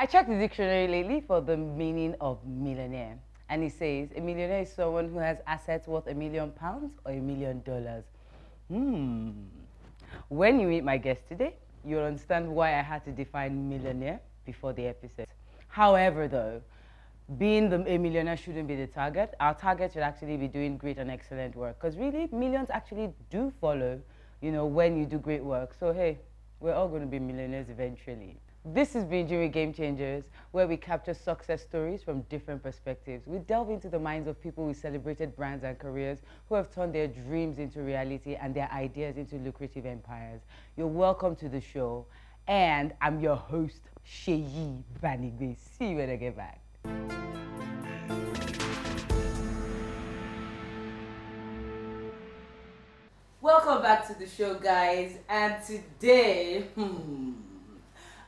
I checked the dictionary lately for the meaning of millionaire, and it says a millionaire is someone who has assets worth £1 million or $1 million. When you meet my guest today, you'll understand why I had to define millionaire before the episode. However, though, being a millionaire shouldn't be the target. Our target should actually be doing great and excellent work, because really millions actually do follow, when you do great work. So hey, we're all going to be millionaires eventually. This is Biodun GameChangers, where we capture success stories from different perspectives. We delve into the minds of people with celebrated brands and careers who have turned their dreams into reality and their ideas into lucrative empires. You're welcome to the show, and I'm your host, Seyi Banigbe. See you when I get back. Welcome back to the show, guys, and today,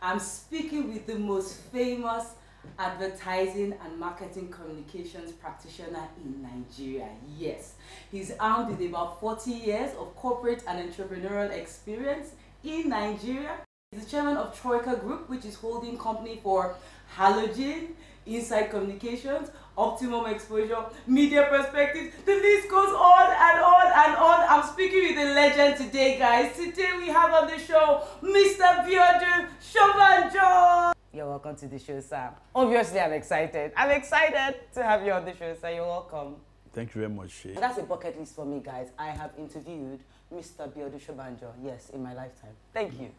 I'm speaking with the most famous advertising and marketing communications practitioner in Nigeria. Yes, he's armed with about 40 years of corporate and entrepreneurial experience in Nigeria. He's the chairman of Troyka Group, which is holding company for Halogen, Inside Communications, Optimum Exposure, Media Perspectives. The list goes on and on and on. I'm speaking with a legend today, guys. Today we have on the show Mr. Biodun Shobanjo. You're welcome to the show, sir. Obviously, I'm excited. I'm excited to have you on the show, sir. You're welcome. Thank you very much, Shay. That's a bucket list for me, guys. I have interviewed Mr. Biodun Shobanjo, yes, in my lifetime. Thank you.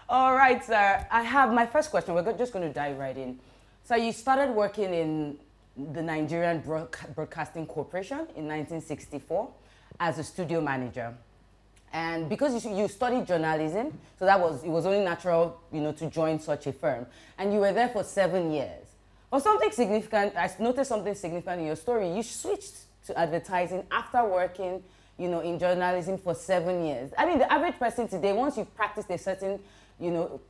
All right, sir. I have my first question. We're just going to dive right in. So you started working in the Nigerian Broadcasting Corporation in 1964 as a studio manager. And because you studied journalism, so it was only natural, to join such a firm. And you were there for 7 years. But something significant, I noticed something significant in your story. You switched to advertising after working, in journalism for 7 years. I mean, the average person today, once you've practiced a certain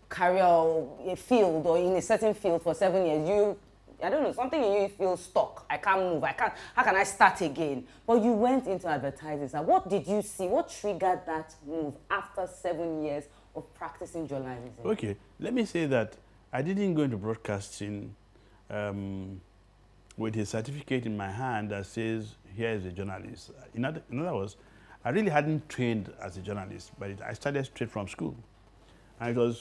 career or a field or in a certain field for 7 years, I don't know, something in you feels stuck. I can't move, how can I start again? But you went into advertising. So what did you see? What triggered that move after 7 years of practicing journalism? Okay, let me say that I didn't go into broadcasting with a certificate in my hand that says, here is a journalist. In other words, I really hadn't trained as a journalist, but I started straight from school. And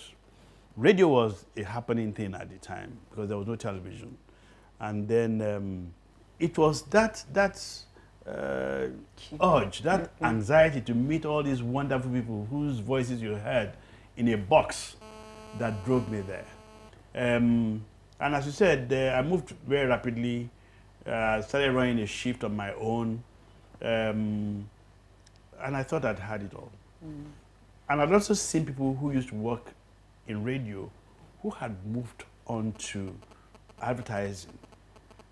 radio was a happening thing at the time because there was no television. And then it was that urge, that anxiety to meet all these wonderful people whose voices you heard in a box that drove me there. And as you said, I moved very rapidly, started running a shift on my own, and I thought I'd had it all. And I'd also seen people who used to work in radio who had moved on to advertising.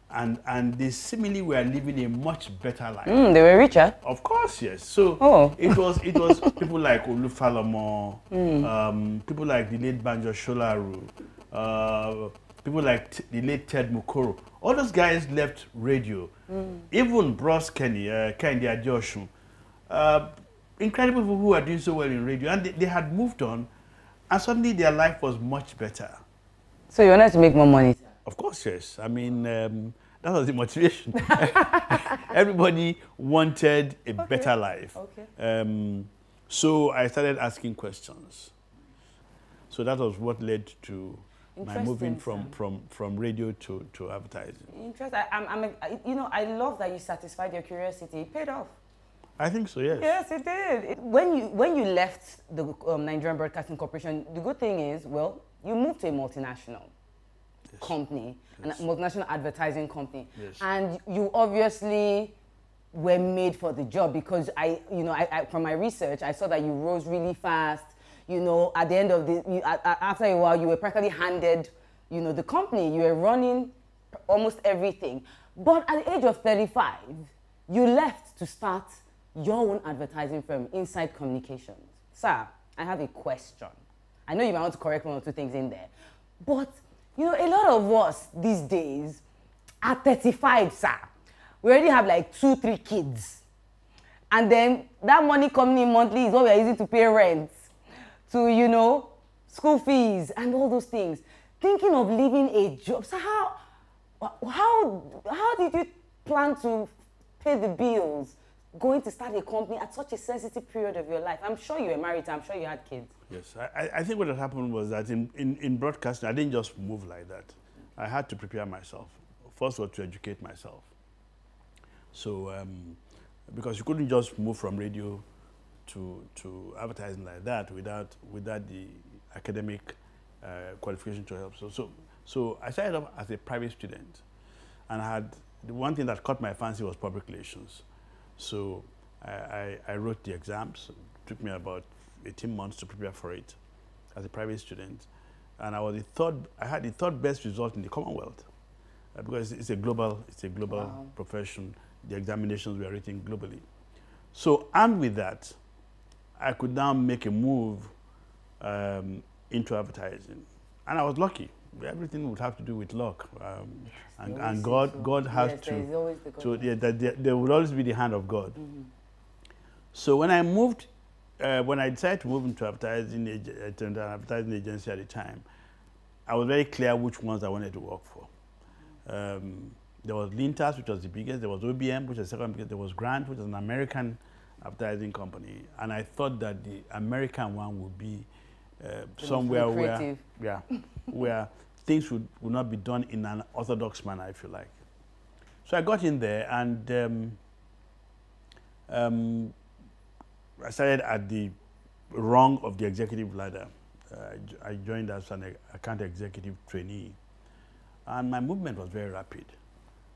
And they seemingly were living a much better life. They were richer? Of course, yes. So it was people like Olufalomo, people like the late Banjo Sholaru, people like the late Ted Mukoro. All those guys left radio. Even Bros Kenny, Kendi Adioshun. Incredible people who are doing so well in radio. And they had moved on, and suddenly their life was much better. So you wanted to make more money? Of course, yes. I mean, that was the motivation. Everybody wanted a better life. So I started asking questions. So that was what led to my moving from radio to advertising. Interesting. I love that you satisfied your curiosity. It paid off. I think so, yes. Yes, it did. When you left the Nigerian Broadcasting Corporation, the good thing is, well, you moved to a multinational company, a multinational advertising company, and you obviously were made for the job because from my research, I saw that you rose really fast. At the end of after a while, you were practically handed, the company. You were running almost everything. But at the age of 35, you left to start your own advertising firm, Inside Communications. Sir, I have a question. I know you might want to correct one or two things in there, but a lot of us these days, at 35, sir, we already have like 2-3 kids. And then that money coming in monthly is what we are using to pay rent, to, school fees and all those things. thinking of leaving a job. So how did you plan to pay the bills, going to start a company at such a sensitive period of your life? I'm sure you were married, I'm sure you had kids. Yes, I think what had happened was that in broadcasting, I didn't just move like that. I had to prepare myself. First was to educate myself. So, because you couldn't just move from radio to advertising like that without the academic qualification to help. So I started off as a private student, and the one thing that caught my fancy was public relations. So I wrote the exams. It took me about 18 months to prepare for it as a private student, and I had the third best result in the Commonwealth because it's a global wow. profession. The examinations were written globally. So armed with that, I could now make a move into advertising, and I was lucky. Everything would have to do with luck, yes, and God has yes, there would always be the hand of God. Mm-hmm. So when I decided to move into advertising agency at the time, I was very clear which ones I wanted to work for. There was Lintas, which was the biggest. There was OBM, which was the second biggest. There was Grant, which was an American advertising company, and I thought that the American one would be somewhere where things would not be done in an orthodox manner, if you like. So I got in there, and I started at the rung of the executive ladder. I joined as an account executive trainee, and my movement was very rapid.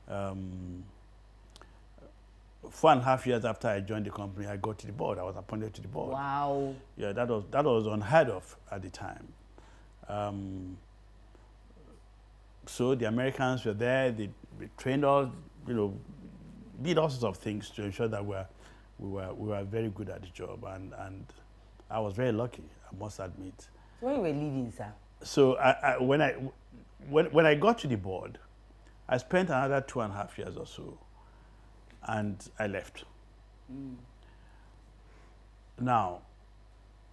4.5 years after I joined the company, I got to the board. I was appointed to the board. Wow. Yeah, that was unheard of at the time. So the Americans were there. They trained us, did all sorts of things to ensure that we were very good at the job, and I was very lucky, I must admit. So when you were leaving, sir? So when I got to the board, I spent another 2.5 years or so, and I left. Mm. Now,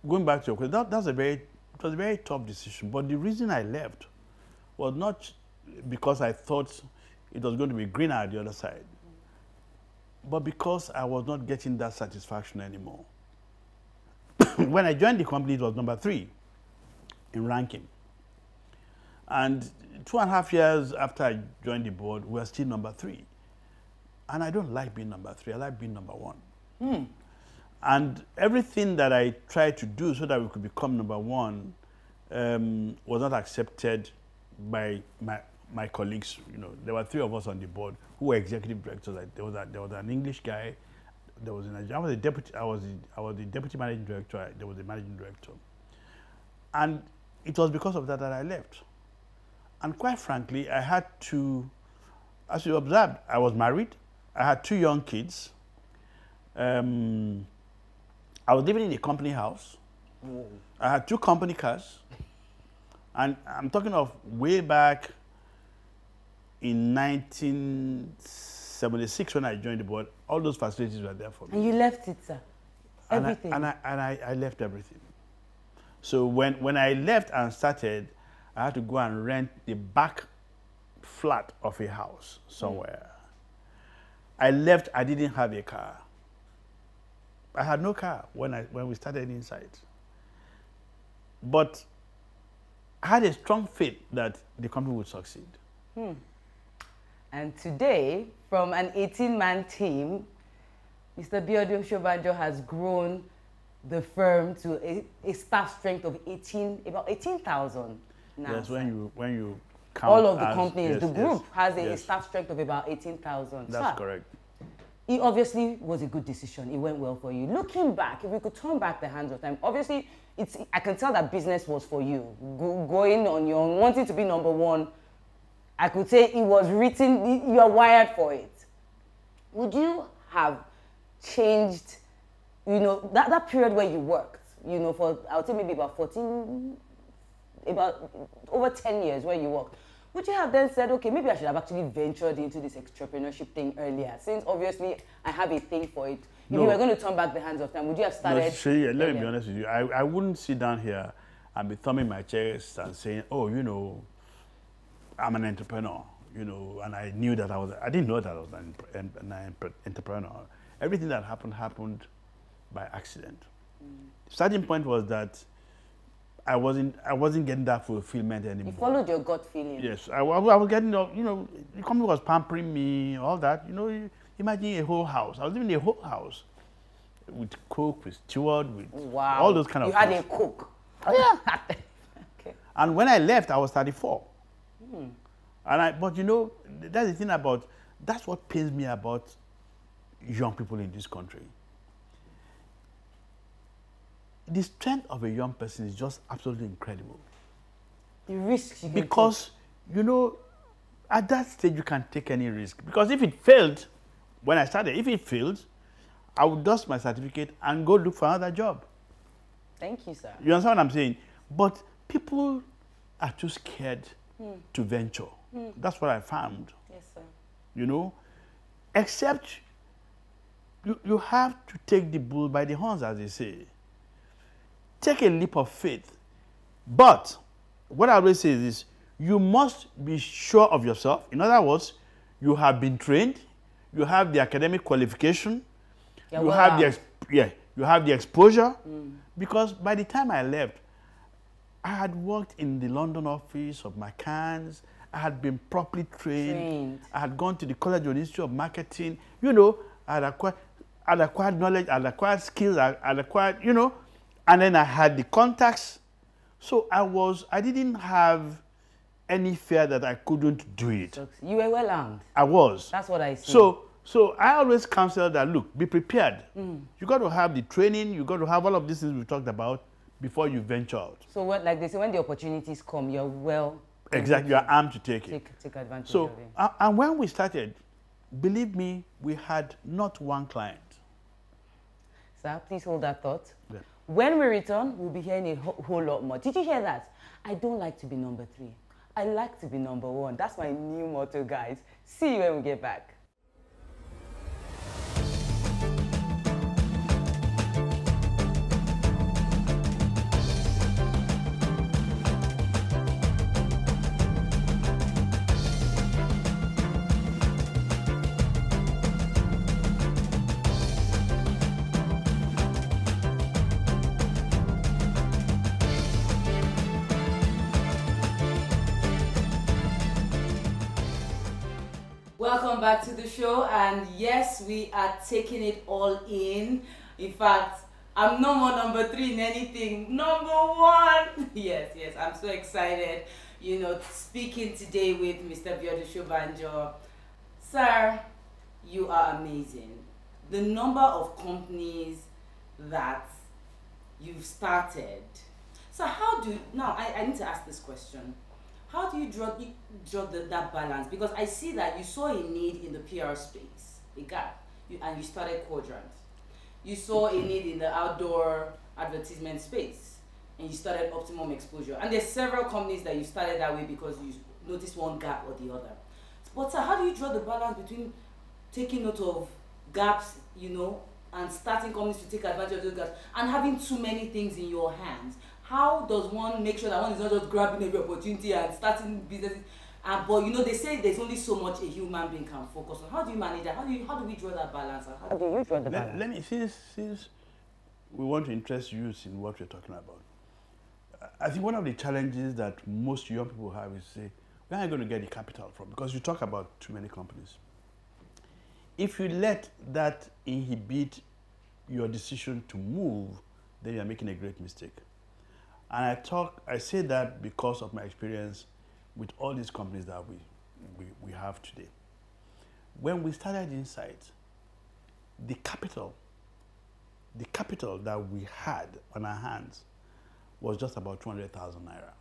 going back to your question, it was a very tough decision. But the reason I left was not because I thought it was going to be greener at the other side, but because I was not getting that satisfaction anymore. When I joined the company, it was number 3 in ranking. And 2.5 years after I joined the board, we were still number 3. And I don't like being number 3, I like being number 1. Mm. And everything that I tried to do so that we could become number 1 was not accepted by my colleagues. There were 3 of us on the board who were executive directors. There was an English guy. I was the deputy managing director. There was the managing director. And it was because of that I left. And quite frankly, I had to, as you observed, I was married. I had 2 young kids. I was living in a company house. Whoa. I had 2 company cars. And I'm talking of way back in 1976 when I joined the board. All those facilities were there for me. And you left it, sir? Everything? And I left everything. So when I left and started, I had to go and rent the back flat of a house somewhere. Mm. I left, I didn't have a car. I had no car when we started inside. But I had a strong faith that the company would succeed. Hmm. And today, from an 18-man team, Mr. Biodun Shobanjo has grown the firm to a staff strength of about 18,000 now. Yes, when you count all of the companies, yes, the group has a staff strength of about 18,000. That's correct. It obviously was a good decision. It went well for you. Looking back, if we could turn back the hands of time, obviously, I can tell that business was for you. Going on your own, wanting to be number 1, I could say it was written, you are wired for it. Would you have changed, that period where you worked, for, I would say maybe about over 10 years where you worked, would you have then said, okay, maybe I should have actually ventured into this entrepreneurship thing earlier, since obviously I have a thing for it? If you were going to turn back the hands of time, would you have started? No, Seyi, let me be honest with you. I wouldn't sit down here and be thumbing my chest and saying, oh, I'm an entrepreneur, you know, and I knew that I didn't know that I was an entrepreneur. Everything that happened by accident. The starting point was that I wasn't getting that fulfillment anymore. You followed your gut feeling. Yes, I was getting, you know, the company was pampering me, all that. You know, imagine a whole house. I was living in a whole house with cook, with steward, with all those kind of things. You had a cook. Oh, yeah. Okay. And when I left, I was 34. But you know, that's the thing that's what pains me about young people in this country. The strength of a young person is just absolutely incredible. The risks you can because, you know, at that stage you can take any risk. Because if it failed, when I started, if it failed, I would dust my certificate and go look for another job. Thank you, sir. You understand what I'm saying? But people are too scared to venture. That's what I found. Yes, sir. You know, except you have to take the bull by the horns, as they say. Take a leap of faith. But what I always say is this, you must be sure of yourself. In other words, you have been trained, you have the academic qualification, you have the exposure. Because by the time I left, I had worked in the London office of McCann's. I had been properly trained. I had gone to the College of Institute of Marketing. You know, I had acquired knowledge, I had acquired skills, I had acquired, you know, and then I had the contacts. So I didn't have any fear that I couldn't do it. So you were well armed. I was. That's what I see. So I always counsel that, look, be prepared. You got to have the training, you got to have all of these things we talked about before you venture out. So what, like they say, when the opportunities come, you're well... Exactly, you're armed to take it. Take advantage of it. And when we started, believe me, we had not one client. Sir, please hold that thought. Yeah. When we return, we'll be hearing a whole lot more. Did you hear that? I don't like to be number 3. I like to be number 1. That's my new motto, guys. See you when we get back. Welcome back to the show, and yes, we are taking it all in. In fact, I'm no more number 3 in anything, number 1. Yes, I'm so excited, you know, speaking today with Mr. Biodun Shobanjo. Sir, you are amazing. The number of companies that you've started. So how do, now I need to ask this question. How do you draw that balance? Because I see that you saw a need in the PR space, a gap, and you started Quadrant. You saw a need in the outdoor advertisement space, and you started Optimum Exposure. And there's several companies that you started that way because you noticed one gap or the other. But sir, how do you draw the balance between taking note of gaps, you know, and starting companies to take advantage of those gaps, and having too many things in your hands? How does one make sure that one is not just grabbing every opportunity and starting businesses? But you know, they say there's only so much a human being can focus on. How do you manage that? How do we draw that balance? How do you draw the balance? Let me, since we want to interest you in what we're talking about, I think one of the challenges that most young people have is say, where are you going to get the capital from? Because you talk about too many companies. If you let that inhibit your decision to move, then you're making a great mistake. And I say that because of my experience with all these companies that we have today. When we started Insight, the capital that we had on our hands was just about 200,000 naira.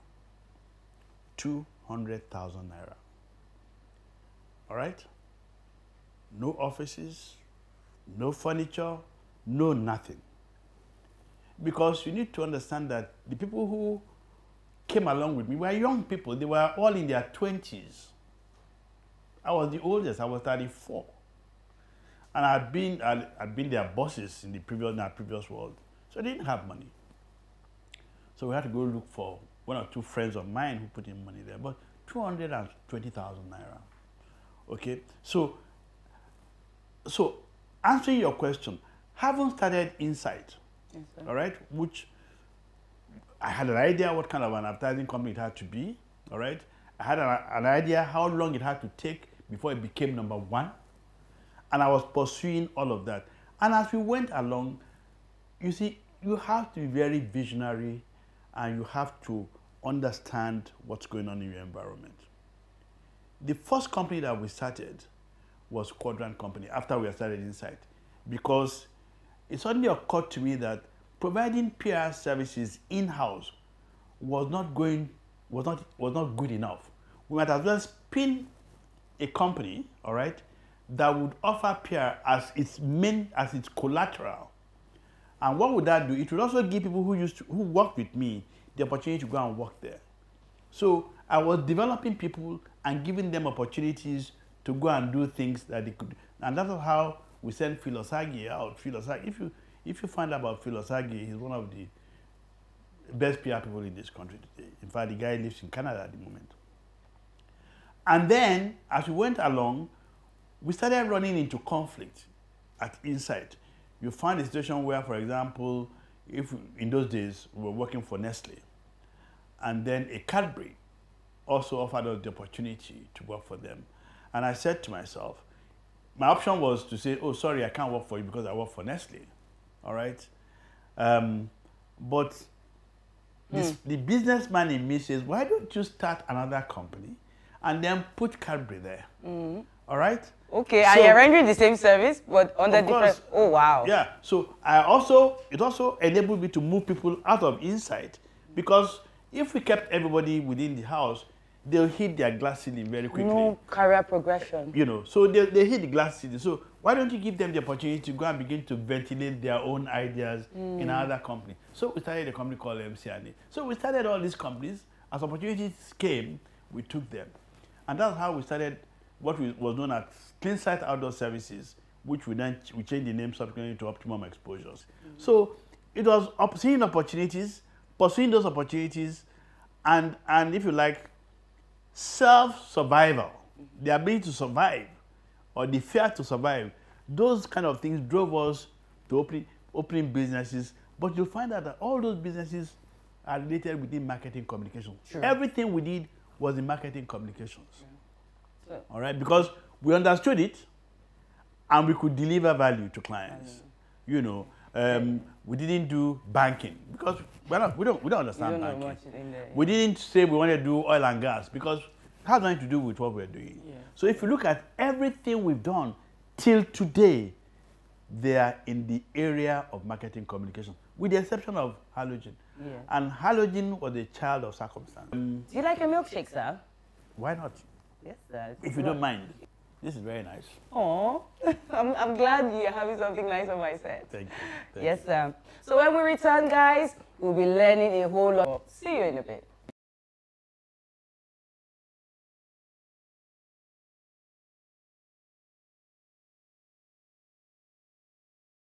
200,000 naira. All right? No offices, no furniture, no nothing. Because you need to understand that the people who came along with me were young people. They were all in their 20s. I was the oldest. I was 34. And I'd been their bosses in our previous world. So they didn't have money. So we had to go look for one or two friends of mine who put in money there. But 220,000 naira. Okay, so answering your question, haven't started Insight, yes, all right, which I had an idea what kind of an advertising company it had to be, all right. I had an idea how long it had to take before it became #1, and I was pursuing all of that. And as we went along, you see, you have to be very visionary, and you have to understand what's going on in your environment. The first company that we started was Quadrant company after we had started Insight, because it suddenly occurred to me that providing PR services in-house was not good enough. We might as well spin a company, all right, that would offer PR as its collateral. And what would that do? It would also give people who work with me the opportunity to go and work there. So I was developing people and giving them opportunities to go and do things that they could. And that's how we sent Phil Osagi out. Phil Osagi, if you find out about Phil Osagi, he's one of the best PR people in this country today. In fact, the guy lives in Canada at the moment. And then, as we went along, we started running into conflict at Insight. You find a situation where, for example, if in those days we were working for Nestle, and then a Cadbury also offered us the opportunity to work for them. And I said to myself, my option was to say, oh, sorry, I can't work for you because I work for Nestle, all right? But the businessman in me says, why don't you start another company and then put Cadbury there, all right? Okay, so, and you're rendering the same service, but under different, oh, wow. Yeah, so it also enabled me to move people out of Insight, because if we kept everybody within the house, they'll hit their glass ceiling very quickly. No career progression. You know, so they hit the glass ceiling. So why don't you give them the opportunity to go and begin to ventilate their own ideas in another company? So we started a company called MCNA. So we started all these companies. As opportunities came, we took them. And that's how we started what was known as Clean Site Outdoor Services, which we changed the name subsequently to Optimum Exposures. So it was seeing opportunities, pursuing those opportunities, and if you like, self-survival, the ability to survive, or the fear to survive. Those kind of things drove us to opening businesses. But you'll find out that all those businesses are related within marketing communications. Sure. Everything we did was in marketing communications. Yeah. So, all right, because we understood it, and we could deliver value to clients. You know, we didn't do banking because we don't understand banking. We didn't say we wanted to do oil and gas because it has nothing to do with what we're doing. Yeah. So if you look at everything we've done till today, they are in the area of marketing communication, with the exception of Halogen. Yeah. And Halogen was a child of circumstance. Do you like your milkshake, sir? Why not? Yes, sir. If you don't mind. This is very nice. Oh, I'm glad you're having something nice on my set. Thank you. Yes, sir. So when we return, guys, we'll be learning a whole lot. See you in a bit.